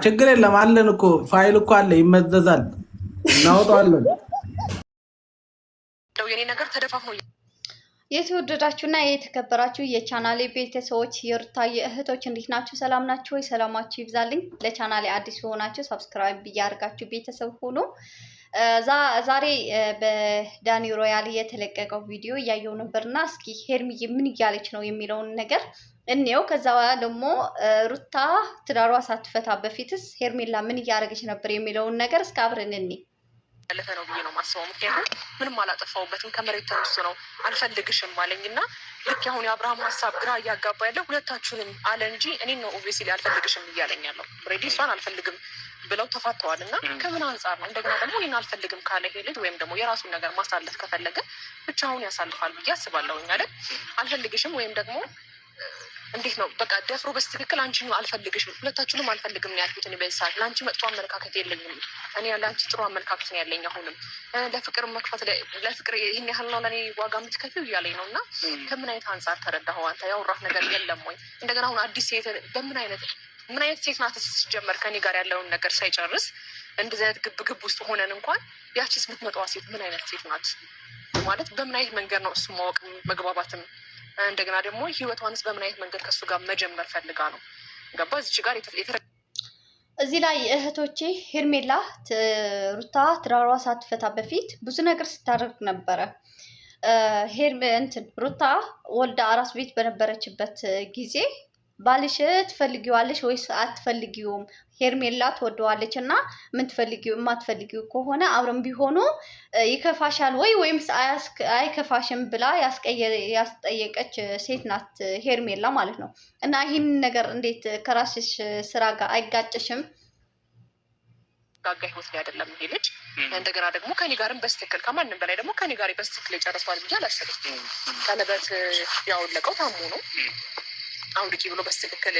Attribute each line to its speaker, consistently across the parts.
Speaker 1: ችግር የለም አለን እኮ ፋይል እኮ አለ ይመዘዛል እናወጣዋለን።
Speaker 2: የኔ ነገር ተደፋፍኖ
Speaker 3: የተወደዳችሁና የተከበራችሁ የቻናሌ ቤተሰቦች የሩታዬ እህቶች እንዴት ናችሁ? ሰላም ናችሁ ወይ? ሰላማችሁ ይብዛልኝ። ለቻናሌ አዲስ ሆናችሁ ሰብስክራይብ እያደረጋችሁ ቤተሰብ ሆኖ ዛሬ በዳኒ ሮያል የተለቀቀው ቪዲዮ እያየው ነበርና እስኪ ሄርሚዬ ምን እያለች ነው የሚለውን ነገር እንየው። ከዛ ደግሞ ሩታ ትዳሯ ሳትፈታ በፊትስ ሄርሜላ ምን እያደረገች ነበር የሚለውን ነገር እስከ አብረን እንይ።
Speaker 2: ያለፈ ነው ብዬ ነው ማስበው። ምክንያቱም ምንም አላጠፋሁበትም ከመሬት ተነስቶ ነው አልፈልግሽም አለኝና ልክ አሁን የአብርሃም ሀሳብ ግራ እያጋባ ያለው ሁለታችሁንም አለ እንጂ እኔን ነው ኦብቪየስሊ አልፈልግሽም እያለኝ ያለው። ኦልሬዲ እሷን አልፈልግም ብለው ተፋተዋል እና ከምን አንጻር ነው እንደገና ደግሞ እኔን አልፈልግም ካለ ይሄ ልጅ ወይም ደግሞ የራሱን ነገር ማሳለፍ ከፈለገ ብቻውን ያሳልፋል ብዬ አስባለሁኝ አይደል? አልፈልግሽም ወይም ደግሞ እንዴት ነው በቃ ደፍሮ በስትክክል አንቺን አልፈልግሽም ሁለታችሁንም አልፈልግም ነው ያልኩት። እኔ በዚህ ሰዓት ለአንቺ መጥፎ አመለካከት የለኝም፣ እኔ ለአንቺ ጥሩ አመለካከት ነው ያለኝ። አሁንም ለፍቅር መክፈት ለፍቅር ይህን ያህል ነው ለእኔ ዋጋ የምትከፊው እያለኝ ነው። እና ከምን አይነት አንጻር ተረዳኸው አንተ? ያወራህ ነገር የለም ወይ? እንደገና አሁን አዲስ ሴት ምን አይነት ሴት ናት ሲጀመር ከኔ ጋር ያለውን ነገር ሳይጨርስ እንደዚህ አይነት ግብ ውስጥ ሆነን እንኳን ያቺስ የምትመጣዋ ሴት ምን አይነት ሴት ናት ማለት በምን አይነት መንገድ ነው እሱ ማወቅ መግባባትም እንደገና ደግሞ ህይወቷንስ በምን አይነት መንገድ ከሱ ጋር መጀመር ፈልጋ ነው? ገባ እዚህ ጋር
Speaker 3: እዚህ ላይ እህቶቼ ሄርሜላ ሩታ ትዳሯ ሳትፈታ በፊት ብዙ ነገር ስታደርግ ነበረ። ሩታ ወልዳ አራስ ቤት በነበረችበት ጊዜ ባልሽ ትፈልጊዋለሽ ወይስ አትፈልጊውም? ሄርሜላ ትወደዋለች እና ምን ትፈልጊው የማትፈልጊው ከሆነ አብረን ቢሆኑ ይከፋሻል ወይም አይከፋሽም ብላ ያስጠየቀች ሴት ናት ሄርሜላ ማለት ነው። እና ይህን ነገር እንዴት ከራስሽ ስራ ጋር አይጋጭሽም?
Speaker 2: ጋጋ ህይወት ላይ አይደለም ይሄ ልጅ። እንደገና ደግሞ ከኔ ጋርም በስትክክል ከማንም በላይ ደግሞ ከኔ ጋር በስትክክል የጨረሷል ብዬ አላሰብም። ቀለበት ያወለቀው ታሞ ነው አውልቂ ብሎ በስትክክል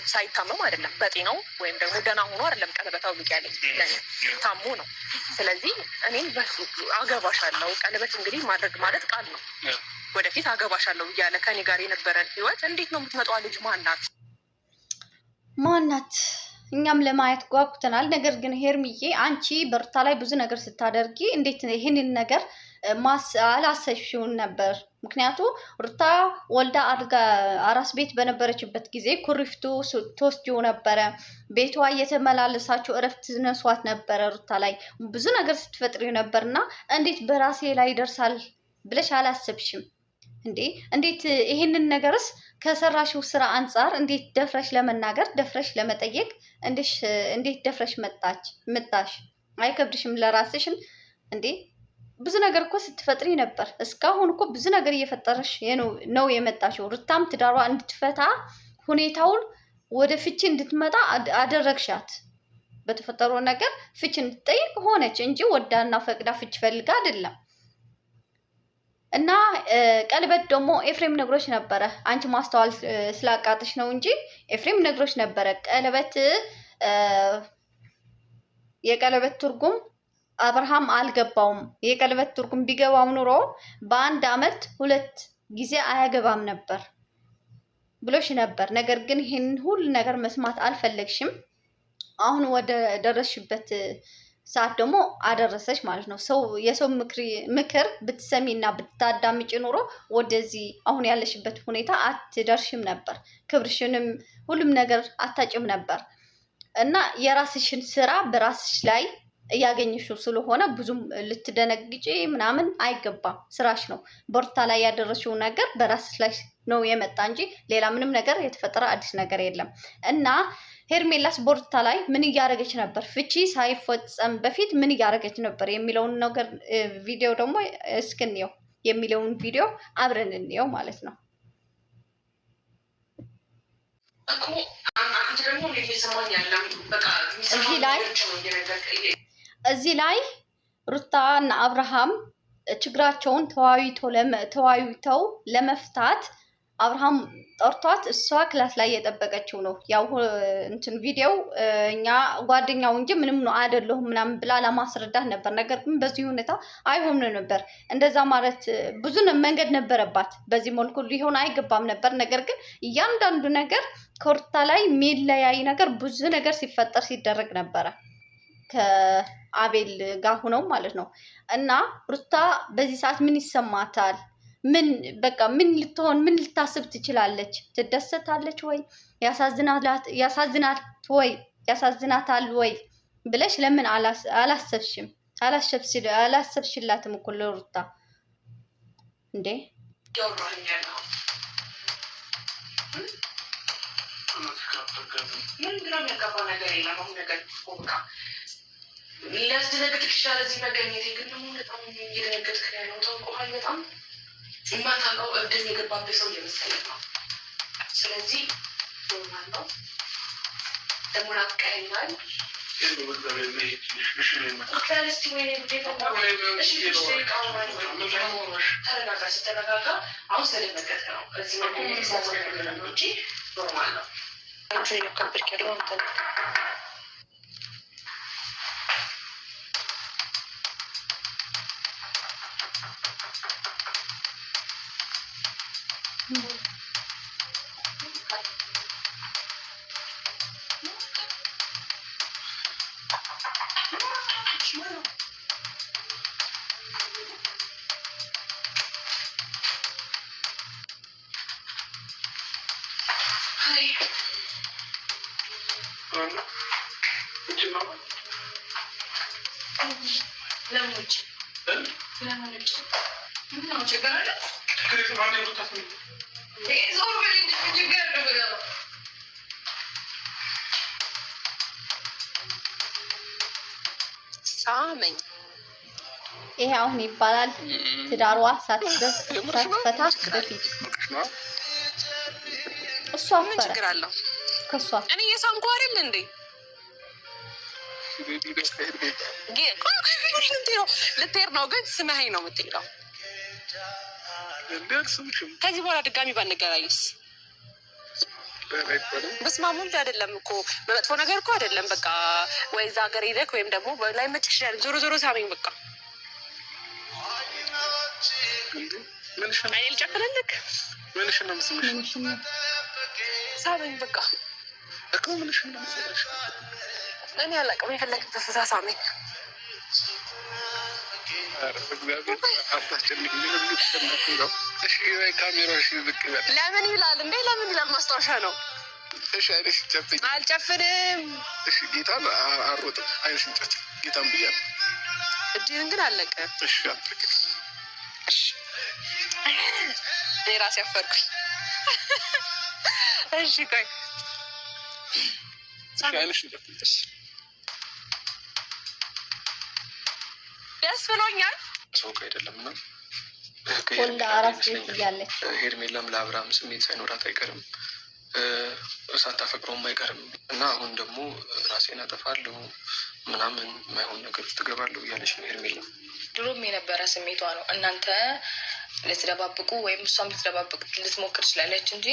Speaker 2: ሳይታመም አይደለም፣ በጤናው ወይም ደግሞ ደህና ሆኖ አይደለም ቀለበት አውልቂ ያለኝ፣ ታሞ ነው። ስለዚህ እኔን አገባሻለሁ ቀለበት እንግዲህ ማድረግ ማለት ቃል ነው። ወደፊት አገባሻለሁ እያለ ከኔ ጋር የነበረን ህይወት እንዴት ነው የምትመጣዋ ልጅ
Speaker 3: ማናት? እኛም ለማየት ጓጉተናል። ነገር ግን ሄርሚዬ አንቺ በሩታ ላይ ብዙ ነገር ስታደርጊ እንዴት ይህንን ነገር አላሰብሽውን ነበር? ምክንያቱ ሩታ ወልዳ አድጋ አራስ ቤት በነበረችበት ጊዜ ኩሪፍቱ ትወስጂው ነበረ፣ ቤቷ እየተመላለሳችሁ እረፍት ነሷት ነበረ። ሩታ ላይ ብዙ ነገር ስትፈጥሪ ነበርና እንዴት በራሴ ላይ ይደርሳል ብለሽ አላሰብሽም እንዴ? እንዴት ይሄንን ነገርስ ከሰራሽው ስራ አንጻር እንዴት ደፍረሽ ለመናገር ደፍረሽ ለመጠየቅ እንዴት ደፍረሽ መጣሽ? አይከብድሽም ለራስሽን እንዴ? ብዙ ነገር እኮ ስትፈጥሪ ነበር። እስካሁን እኮ ብዙ ነገር እየፈጠረሽ ነው የመጣሽው። ሩታም ትዳሯ እንድትፈታ ሁኔታውን ወደ ፍቺ እንድትመጣ አደረግሻት። በተፈጠረው ነገር ፍቺ እንድትጠይቅ ሆነች እንጂ ወዳና ፈቅዳ ፍቺ ፈልጋ አይደለም። እና ቀለበት ደግሞ ኤፍሬም ነግሮች ነበረ። አንቺ ማስተዋል ስላቃተሽ ነው እንጂ ኤፍሬም ነግሮች ነበረ። የቀለበት ትርጉም አብርሃም አልገባውም። የቀለበት ትርጉም ቢገባው ኑሮ በአንድ አመት 2 ጊዜ አያገባም ነበር ብሎሽ ነበር። ነገር ግን ይህን ሁሉ ነገር መስማት አልፈለግሽም። አሁን ወደ ደረስሽበት ሰዓት ደግሞ አደረሰች ማለት ነው። የሰው ምክር ብትሰሚና ብታዳምጪ ኑሮ ወደዚህ አሁን ያለሽበት ሁኔታ አትደርሽም ነበር። ክብርሽንም ሁሉም ነገር አታጭም ነበር እና የራስሽን ስራ በራስሽ ላይ እያገኘሽው ስለሆነ ብዙም ልትደነግጪ ምናምን አይገባም። ስራሽ ነው። በሩታ ላይ ያደረሽው ነገር በራስሽ ላይ ነው የመጣ እንጂ ሌላ ምንም ነገር የተፈጠረ አዲስ ነገር የለም። እና ሄርሜላስ በሩታ ላይ ምን እያደረገች ነበር? ፍቺ ሳይፈጸም በፊት ምን እያደረገች ነበር የሚለውን ነገር ቪዲዮ ደግሞ እስክንየው የሚለውን ቪዲዮ አብረን እንየው ማለት ነው። እዚህ ላይ ሩታ እና አብርሃም ችግራቸውን ተወያይተው ለመፍታት አብርሃም ጠርቷት እሷ ክላስ ላይ እየጠበቀችው ነው። ያው እንትን ቪዲዮው እኛ ጓደኛው እንጂ ምንም ነው አይደለሁም ምናምን ብላ ለማስረዳት ነበር። ነገር ግን በዚህ ሁኔታ አይሆንም ነበር። እንደዛ ማለት ብዙ መንገድ ነበረባት። በዚህ መልኩ ሊሆን አይገባም ነበር። ነገር ግን እያንዳንዱ ነገር ከሩታ ላይ የሚለያይ ነገር ብዙ ነገር ሲፈጠር ሲደረግ ነበረ ከአቤል ጋር ሆነው ማለት ነው። እና ሩታ በዚህ ሰዓት ምን ይሰማታል? ምን በቃ ምን ልትሆን ምን ልታስብ ትችላለች? ትደሰታለች ወይ? ያሳዝናታል ወይ ብለሽ ለምን አላሰብሽም? አላሰብሽላትም እኮ ለሩታ እንዴ?
Speaker 2: ምን ግራ የሚያጋባ ነገር የለም። አሁን ነገር ሊያስደነግጥሽ ይችላል እዚህ መገኘቴ፣ ግን ደግሞ በጣም እየደነገጥክ ያለው ታውቀዋል። በጣም የማታውቀው እብድን የገባበት ሰው እየመሰለህ ነው። ስለዚህ ኖርማል ነው። ደግሞ ናፍቀኸኛል። ተረጋጋ። ስትረጋጋ አሁን ስለደነገጥክ ነው እዚህ መገኘቴ ሲያስደነግጥ ነው እንጂ ኖርማል ነው። ከብርክ ያለው አንተ ሳመኝ።
Speaker 3: ይሄ አሁን ይባላል ትዳሯ ሳትፈታ በፊት እሷ አፈረ ከሷ
Speaker 2: እኔ የሳምኩ አይደል እንዴ? ልትሄድ ነው ግን ስመኸኝ ነው የምትሄደው። ከዚህ በኋላ ድጋሚ ባንገናኝስ? በስማሙ እንጂ አይደለም እኮ በመጥፎ ነገር እኮ አይደለም። በቃ ወይ እዛ ሀገር ሄደክ ወይም ደግሞ ላይ መች ይችላል። ዞሮ ዞሮ ሳመኝ በቃ አይኔ ልጨፍንልክ ሳመኝ በቃ እኔ አላውቅም። የፈለግበት ፍታ ሳመኝ። ለምን ይላል እንዴ? ለምን ይላል? ማስታወሻ ነው። አልጨፍንም።
Speaker 4: ጌታን አሮጥም አይነሽን ጨፍን ጌታን ብያለሁ።
Speaker 2: እጅህን ግን አለቀ። እኔ ራሴ አፈርኩኝ። እሺ ቆይ ደስ ብሎኛል።
Speaker 4: ሰው አይደለም እና
Speaker 3: ወላ አራስ ቤት እያለች
Speaker 4: ሄርሜላም ለአብርሃም ስሜት ሳይኖራት አይቀርም፣ ሳታፈቅረውም አይቀርም እና አሁን ደግሞ ራሴን አጠፋለሁ ምናምን የማይሆን ነገር ውስጥ እገባለሁ እያለች ነው ሄርሜላ።
Speaker 2: ድሮም የነበረ ስሜቷ ነው። እናንተ ልትደባብቁ ወይም እሷም ልትደባብቅ ልትሞክር ትችላለች እንጂ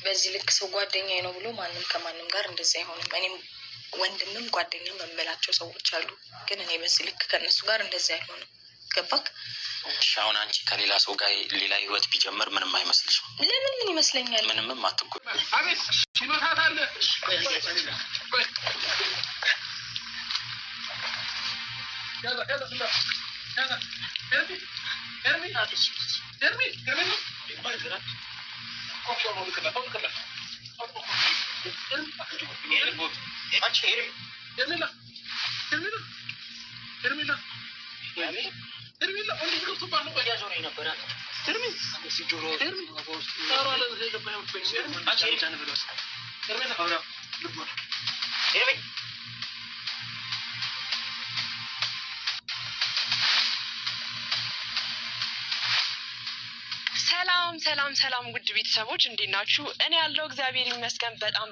Speaker 2: በዚህ ልክ ሰው ጓደኛዬ ነው ብሎ ማንም ከማንም ጋር እንደዚህ አይሆንም። እኔም ወንድምም ጓደኛም መመላቸው ሰዎች አሉ፣ ግን እኔ በዚህ ልክ ከእነሱ ጋር እንደዚህ አይሆንም። ገባክ?
Speaker 5: አሁን አንቺ ከሌላ ሰው ጋር ሌላ ህይወት ቢጀምር ምንም አይመስልሽም?
Speaker 2: ለምን ምን ይመስለኛል?
Speaker 5: ምንም አትጎ
Speaker 2: ሰላም ውድ ቤተሰቦች እንዴት ናችሁ? እኔ ያለው እግዚአብሔር ይመስገን በጣም